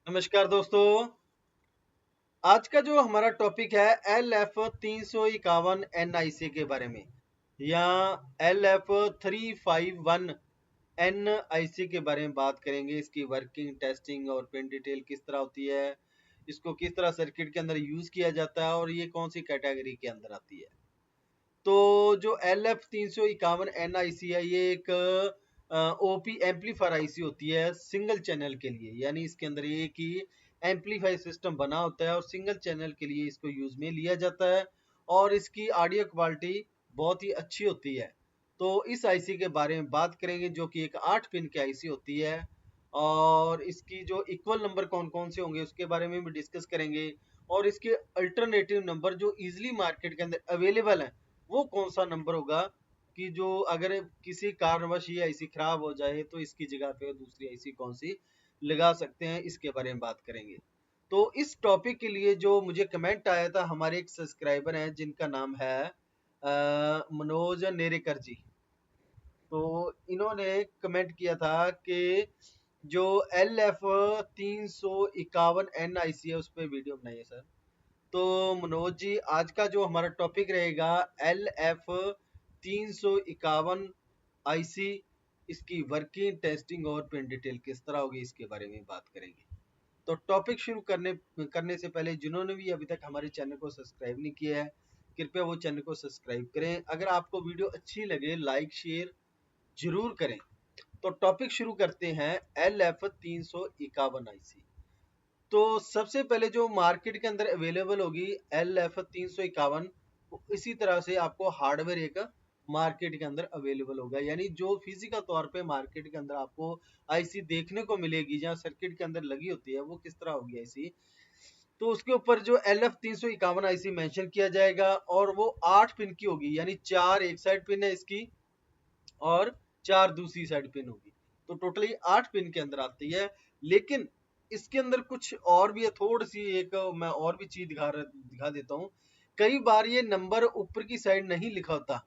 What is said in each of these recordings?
नमस्कार दोस्तों। आज का जो हमारा टॉपिक है LF 351 NIC के बारे में या LF 351 NIC के बारे में बात करेंगे। इसकी वर्किंग, टेस्टिंग और पिन डिटेल किस तरह होती है, इसको किस तरह सर्किट के अंदर यूज किया जाता है और ये कौन सी कैटेगरी के अंदर आती है। तो जो LF 351 NIC है ये एक ओपी एम्पलीफायर आईसी होती है सिंगल चैनल के लिए, यानी इसके अंदर एक ही एम्पलीफायर सिस्टम बना होता है और सिंगल चैनल के लिए इसको यूज में लिया जाता है और इसकी ऑडियो क्वालिटी बहुत ही अच्छी होती है। तो इस आईसी के बारे में बात करेंगे जो कि एक 8 पिन की आईसी होती है और इसकी जो इक्वल नंबर कौन कौन से होंगे उसके बारे में भी डिस्कस करेंगे और इसके अल्टरनेटिव नंबर जो इजीली मार्केट के अंदर अवेलेबल है वो कौन सा नंबर होगा कि जो अगर किसी कारणवश ये आईसी खराब हो जाए तो इसकी जगह पे दूसरी आईसी कौन सी लगा सकते हैं, इसके बारे में बात करेंगे। तो इस टॉपिक के लिए जो मुझे कमेंट आया था, हमारे एक सब्सक्राइबर हैं जिनका नाम है मनोज नेरेकर जी। तो इन्होंने कमेंट किया था कि जो LF 351 NIC है उस पर वीडियो बनाइए सर। तो मनोज जी, आज का जो हमारा टॉपिक रहेगा LF 351 IC, इसकी वर्किंग, टेस्टिंग और पिन डिटेल किस तरह होगी इसके बारे में बात करेंगे। तो टॉपिक शुरू करने से पहले जिन्होंने भी अभी तक हमारे चैनल को सब्सक्राइब नहीं किया है कृपया वो चैनल को सब्सक्राइब करें। अगर आपको वीडियो अच्छी लगे लाइक शेयर जरूर करें। तो टॉपिक शुरू करते हैं। LF 351 IC, तो सबसे पहले जो मार्केट के अंदर अवेलेबल होगी LF 351, इसी तरह से आपको हार्डवेयर एक मार्केट के अंदर अवेलेबल होगा, यानी जो फिजिकल तौर पे मार्केट के अंदर आपको आईसी देखने को मिलेगी जहां सर्किट के अंदर लगी होती है वो किस तरह होगी आईसी। तो उसके ऊपर जो LF 351 आईसी मेंशन किया जाएगा और वो 8 पिन की होगी, यानी 4 एक साइड पिन है इसकी और 4 दूसरी साइड पिन होगी। तो टोटली 8 पिन के अंदर आती है। लेकिन इसके अंदर कुछ और भी है, थोड़ी सी एक मैं और भी चीज दिखा देता हूँ। कई बार ये नंबर ऊपर की साइड नहीं लिखा होता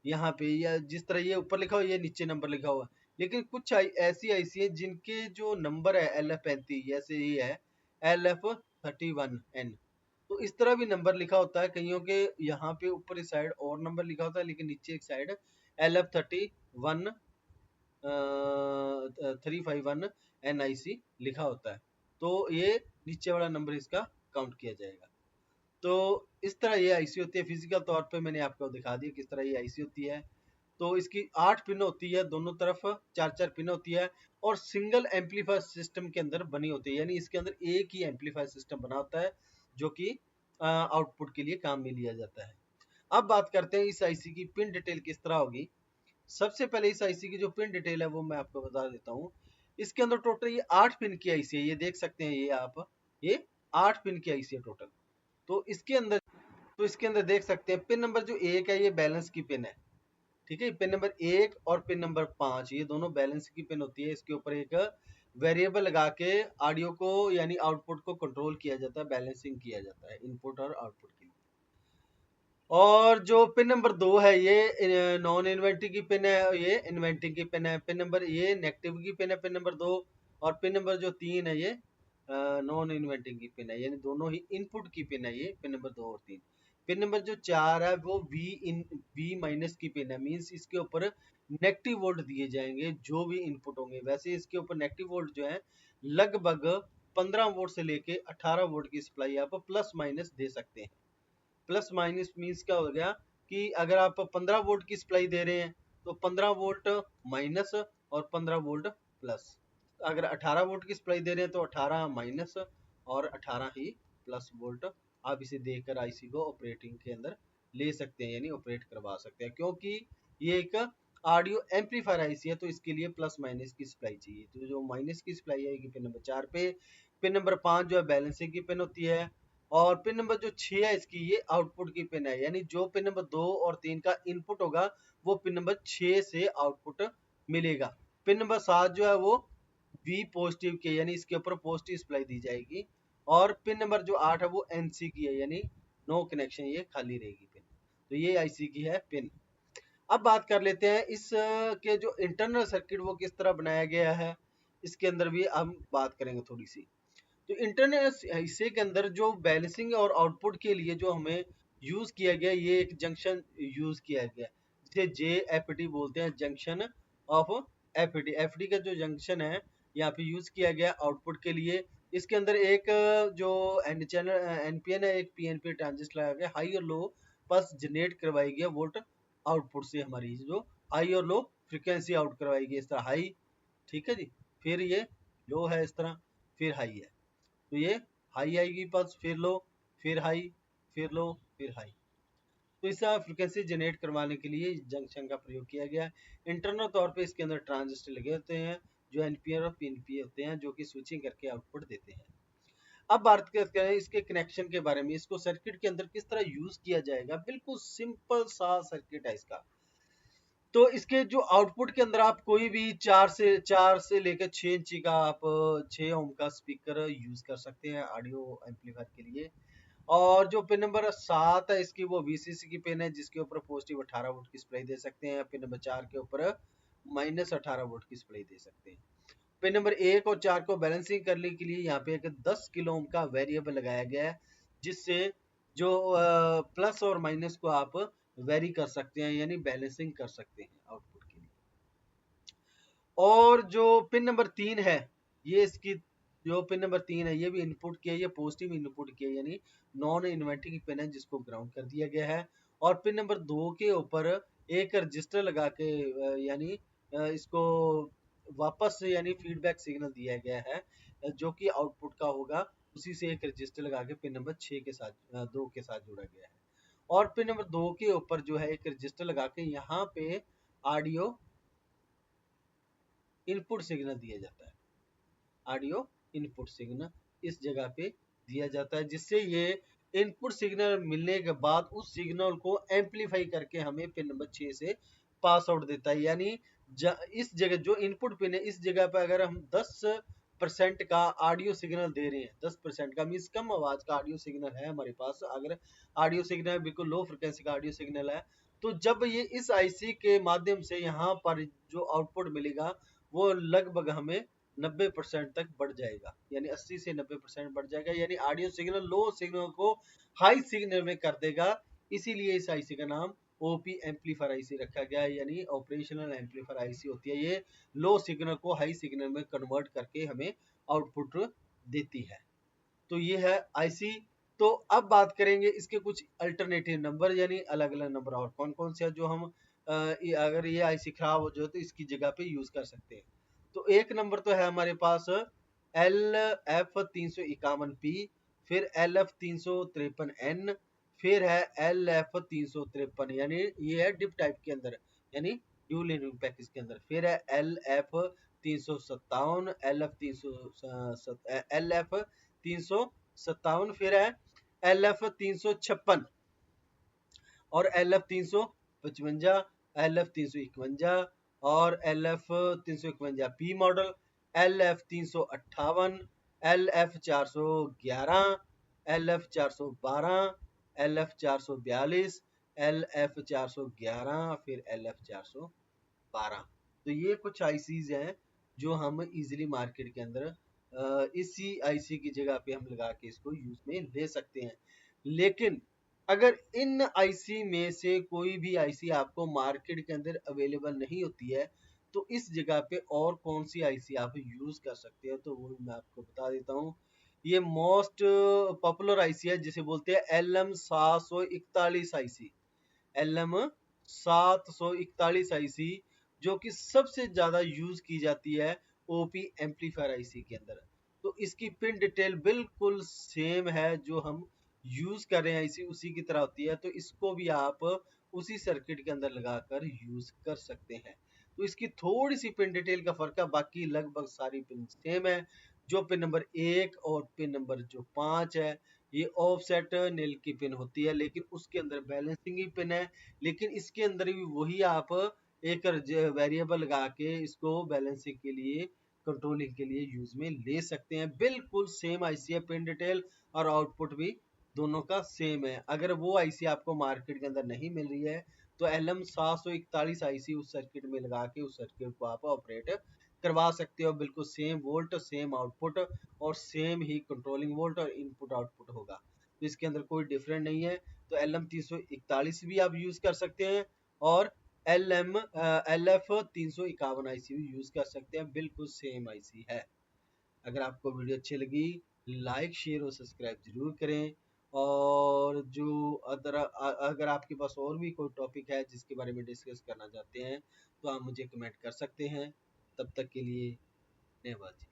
यहाँ पे, या जिस तरह ये ऊपर लिखा हुआ ये नीचे नंबर लिखा हुआ, लेकिन कुछ ऐसी आईसी है जिनके जो नंबर है LF 35, जैसे ये है LF 31N, तो इस तरह भी नंबर लिखा होता है। कईयों के यहाँ पे ऊपर इस साइड और नंबर लिखा होता है लेकिन नीचे एक साइड LF 351 NIC लिखा होता है, तो ये नीचे वाला नंबर इसका काउंट किया जाएगा। तो इस तरह ये आईसी होती है। फिजिकल तौर पे मैंने आपको दिखा दिया किस तरह ये आईसी होती है। तो इसकी 8 पिन होती है, दोनों तरफ 4-4 पिन होती है और सिंगल एम्पलीफायर सिस्टम के अंदर बनी होती है, यानी इसके अंदर एक ही एम्पलीफायर सिस्टम बना होता है जो कि आउटपुट के लिए काम में लिया जाता है। अब बात करते हैं इस आईसी की पिन डिटेल किस तरह होगी। सबसे पहले इस आईसी की जो पिन डिटेल है वो मैं आपको बता देता हूँ। इसके अंदर टोटल ये 8 पिन की आईसी है, ये देख सकते हैं, ये आप ये 8 पिन की आईसी है टोटल। तो इसके अंदर देख सकते हैं पिन नंबर जो 1 है ये बैलेंस की पिन है, ठीक है। पिन नंबर 1 और पिन नंबर 5 ये दोनों बैलेंस की पिन होती है। इसके ऊपर एक वेरिएबल लगा के ऑडियो को यानी आउटपुट को कंट्रोल किया जाता है, बैलेंसिंग किया जाता है इनपुट और आउटपुट के लिए। और जो पिन नंबर 2 है ये नॉन इन्वेंटिंग की पिन है, ये इन्वेंटिंग की पिन है। पिन नंबर ये नेगेटिव की पिन है पिन नंबर 2, और पिन नंबर जो 3 है ये नॉन इन्वेंटिंग की पिन है, यानी दोनों ही इनपुट की पिन है ये पिन नंबर 2 और 3। पिन नंबर जो 4 है वो V माइनस की पिन है, मींस इसके ऊपर नेगेटिव वोल्ट दिए जाएंगे जो भी इनपुट होंगे। वैसे इसके ऊपर नेगेटिव वोल्ट जो है लगभग 15 वोल्ट से लेके 18 वोल्ट की सप्लाई आप प्लस माइनस दे सकते हैं। प्लस माइनस मीन्स क्या हो गया कि अगर आप 15 वोल्ट की सप्लाई दे रहे हैं तो 15 वोल्ट माइनस और 15 वोल्ट प्लस। अगर 18 वोल्ट की सप्लाई दे रहे हैं तो 18 माइनस और 18 ही प्लस वोल्ट आप इसे देकर आईसी को ऑपरेटिंग के अंदर ले सकते हैं, यानी ऑपरेट करवा सकते हैं। क्योंकि ये एक ऑडियो एम्पलीफायर आईसी है तो इसके लिए प्लस माइनस की सप्लाई चाहिए। तो जो माइनस की सप्लाई आएगी पिन नंबर 4 पे। पिन नंबर 5 जो है बैलेंसिंग की पिन होती है और पिन नंबर जो 6 है इसकी ये आउटपुट की पिन है, यानी जो पिन नंबर 2 और 3 का इनपुट होगा वो पिन नंबर 6 से आउटपुट मिलेगा। पिन नंबर 7 जो है वो V पॉजिटिव के, यानी इसके ऊपर पॉजिटिव सप्लाई दी जाएगी। और पिन नंबर जो 8 है वो NC की है, यानी नो कनेक्शन, ये खाली रहेगी पिन। तो ये IC की है पिन। अब बात कर लेते हैं इस के जो इंटरनल सर्किट वो किस तरह बनाया गया है, इसके अंदर भी हम बात करेंगे थोड़ी सी। तो इंटरनल हिस्से के अंदर जो बैलेंसिंग और आउटपुट के लिए जो हमें यूज किया गया, ये एक जंक्शन यूज किया गया जिसे JFD बोलते हैं, जंक्शन ऑफ FD। FD का जो जंक्शन है यहाँ पे यूज किया गया आउटपुट के लिए। इसके अंदर एक जो एन चैनल NPN है, एक PNP ट्रांजिस्टर लगाया गया, हाई और लो पल्स जनरेट करवाई गई वोल्ट आउटपुट से, हमारी जो हाई और लो फ्रीक्वेंसी आउट करवाई गई, इस तरह हाई, ठीक है जी, फिर ये लो है इस तरह, फिर हाई है, तो ये हाई आएगी पल्स, फिर लो, फिर हाई, फिर लो, फिर हाई। तो इस फ्रिक्वेंसी जनरेट करवाने के लिए जंक्शन का प्रयोग किया गया है। इंटरनल तौर पे इसके अंदर ट्रांजिस्टर लगे होते हैं जो NPN और PNP होते हैं, जो कि स्विचिंग करके आउटपुट देते हैं। अब बात करते हैं इसके कनेक्शन के बारे में, इसको सर्किट के अंदर किस तरह यूज किया जाएगा। बिल्कुल सिंपल सा सर्किट है इसका। तो इसके जो आउटपुट के अंदर आप कोई भी 4 से लेकर 6 इंची का आप 6 ओम का स्पीकर यूज कर सकते हैं ऑडियो एम्पलीफायर के लिए। और जो पिन नंबर 7 है इसकी, वो VCC की पिन है जिसके ऊपर पॉजिटिव 18 वोल्ट की सप्लाई दे सकते हैं। पिन नंबर 4 के ऊपर -18 वोल्ट की सप्लाई दे सकते हैं। पिन नंबर 1 और 4 को बैलेंसिंग करने के लिए यहाँ पे एक 10 किलो ओम का वेरिएबल लगाया गया है, जिससे जो प्लस और माइनस को आप वेरी कर सकते हैं, यानी बैलेंसिंग कर सकते हैं आउटपुट के लिए। और जो पिन नंबर 3 है, ये इसकी जो पिन नंबर 3 है, ये भी इनपुट की है, ये पॉजिटिव इनपुट की है, यानी नॉन इन्वर्टिंग पिन है जिसको ग्राउंड कर दिया गया है। और पिन नंबर 2 के ऊपर एक रजिस्टर लगा के यानी इसको वापस यानी फीडबैक सिग्नल दिया गया है, जो कि आउटपुट का होगा, उसी से एक रजिस्टर लगा के पिन नंबर 6 के साथ 2 के साथ जोड़ा गया है। और पिन नंबर 2 के ऊपर जो है एक रजिस्टर लगा के यहाँ पे ऑडियो इनपुट सिग्नल दिया जाता है, ऑडियो इनपुट सिग्नल इस जगह पे दिया जाता है, जिससे ये इनपुट सिग्नल मिलने के बाद उस सिग्नल को एम्पलीफाई करके हमें पिन नंबर 6 से पास आउट देता है। यानी इस जगह जो इनपुट पिन है, इस जगह पे अगर हम 10% का ऑडियो सिग्नल दे रहे हैं, 10% का मीन्स कम आवाज का ऑडियो सिग्नल है हमारे पास, अगर ऑडियो सिग्नल बिल्कुल लो फ्रिक्वेंसी का ऑडियो सिग्नल है, तो जब ये इस IC के माध्यम से यहाँ पर जो आउटपुट मिलेगा वो लगभग हमें 90% तक बढ़ जाएगा, यानी 80 से 90% बढ़ जाएगा, यानी ऑडियो सिग्नल लो सिग्नल को हाई सिग्नल में कर देगा। इसीलिए इस IC का नाम OP एम्पलीफायर IC रखा गया है, यानी ऑपरेशनल एम्पलीफायर IC होती है। ये लो सिग्नल को हाई सिग्नल में कन्वर्ट करके हमें आउटपुट देती है। तो ये है IC। तो अब बात करेंगे इसके कुछ अल्टरनेटिव नंबर, यानी अलग अलग नंबर और कौन कौन से है जो हम अगर ये IC खराब हो जाए तो इसकी जगह पे यूज कर सकते हैं। तो एक नंबर तो है हमारे पास LF351P, फिर LF353N, फिर है LF353, यानी ये है डिप टाइप के अंदर, यानी ड्यूल लिंक पैकेज के अंदर। फिर है LF357, LF357, फिर है LF356 और LF355, LF351 और LF351P model, LF358, LF411, LF412, LF442, LF411, फिर LF412। तो ये कुछ ICs हैं जो हम इजीली मार्केट के अंदर इसी IC की जगह पे हम लगा के इसको यूज में ले सकते हैं। लेकिन अगर इन IC में से कोई भी IC आपको मार्केट के अंदर अवेलेबल नहीं होती है, तो इस जगह पे और कौन सी IC आप यूज कर सकते हो, तो वो मैं आपको बता देता हूँ। ये मोस्ट पॉपुलर IC है जिसे बोलते हैं LM741 IC, LM741 IC, जो कि सबसे ज्यादा यूज की जाती है OP एम्पलीफायर IC के अंदर। तो इसकी पिन डिटेल बिल्कुल सेम है, जो हम यूज कर रहे हैं IC उसी की तरह होती है, तो इसको भी आप उसी सर्किट के अंदर लगाकर यूज कर सकते हैं। तो इसकी थोड़ी सी पिन डिटेल का फर्क है, बाकी लगभग सारी पिन सेम है। जो पिन नंबर 1 और पिन नंबर जो 5 है, ये ऑफसेट नील की पिन होती है, लेकिन उसके अंदर बैलेंसिंग ही पिन है। लेकिन इसके अंदर भी वही आप एक वेरिएबल लगा के इसको बैलेंसिंग के लिए, कंट्रोलिंग के लिए यूज में ले सकते हैं। बिल्कुल सेम IC है, पिन डिटेल और आउटपुट भी दोनों का सेम है। अगर वो IC आपको मार्केट के अंदर नहीं मिल रही है, तो LM741 IC उस सर्किट में लगा के उस सर्किट को आप ऑपरेट करवा सकते हो, बिल्कुल सेम वोल्ट सेम आउटपुट और सेम ही कंट्रोलिंग वोल्ट और इनपुट आउटपुट होगा, तो इसके अंदर कोई डिफरेंट नहीं है। तो LM341 भी आप यूज कर सकते हैं और LF351 आईसी भी यूज कर सकते हैं, बिल्कुल सेम आईसी है। अगर आपको वीडियो अच्छी लगी लाइक शेयर और सब्सक्राइब जरूर करें, और जो अगर आपके पास और भी कोई टॉपिक है जिसके बारे में डिस्कस करना चाहते हैं तो आप मुझे कमेंट कर सकते हैं। तब तक के लिए धन्यवाद।